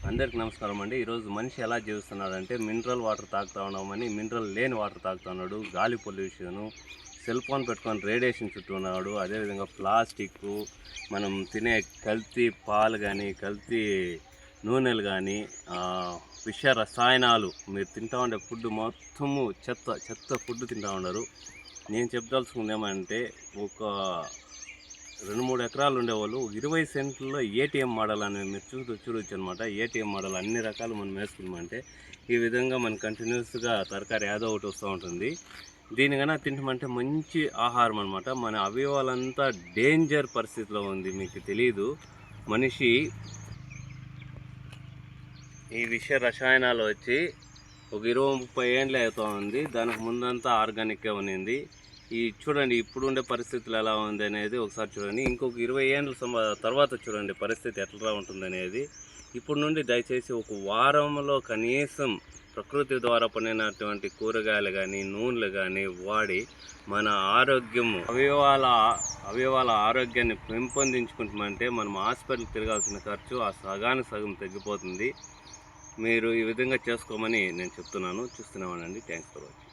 అందరికీ నమస్కారం అండి. ఈరోజు మనిషి ఎలా జీవిస్తున్నాడంటే మినరల్ వాటర్ తాగుతూ ఉన్నామని మినరల్ లేని వాటర్ తాగుతూ ఉన్నాడు. గాలి పొల్యూషను, సెల్ ఫోన్ పెట్టుకొని రేడియేషన్ చుట్టూ ఉన్నాడు. అదేవిధంగా ప్లాస్టిక్, మనం తినే కల్తీ పాలు కానీ, కల్తీ నూనెలు కానీ, విష రసాయనాలు, మీరు తింటూ ఉండే ఫుడ్ మొత్తము చెత్త ఫుడ్ తింటూ ఉన్నారు. నేను చెప్పదలుచుకుంది ఏమంటే, ఒక 2-3 ఎకరాలు ఉండేవాళ్ళు 20 సెంట్లలో ఏటీఎం మోడల్ అని మీరు చూడొచ్చు అనమాట. ఏటీఎం మోడల్ అన్ని రకాలు మనం వేసుకున్నామంటే ఈ విధంగా మన కంటిన్యూస్గా తరకారి ఏదో ఒకటి వస్తూ ఉంటుంది. దీనికన్నా తింటామంటే మంచి ఆహారం అనమాట. మన అవయవాలంతా డేంజర్ పరిస్థితిలో ఉంది. మీకు తెలియదు, మనిషి ఈ విష రసాయనాలు వచ్చి ఒక 20-30 ఏండ్లు అవుతూ ఉంది. దానికి ముందంతా ఆర్గానిక్గా ఉన్నింది. ఈ చూడండి ఇప్పుడు ఉండే పరిస్థితులు ఎలా ఉంది అనేది ఒకసారి చూడండి. ఇంకొక 20 ఏళ్ళ తర్వాత చూడండి పరిస్థితి ఎట్లా ఉంటుంది అనేది. ఇప్పుడు నుండి దయచేసి ఒక వారంలో కనీసం ప్రకృతి ద్వారా పండినటువంటి కూరగాయలు కానీ, నూనెలు కానీ వాడి మన ఆరోగ్యము అవయవాల ఆరోగ్యాన్ని పెంపొందించుకుంటామంటే మనం హాస్పిటల్కి తిరగాల్సిన ఖర్చు ఆ సగానికి సగం తగ్గిపోతుంది. మీరు ఈ విధంగా చేసుకోమని నేను చెప్తున్నాను. చూస్తున్నామనండి. Thanks for watching.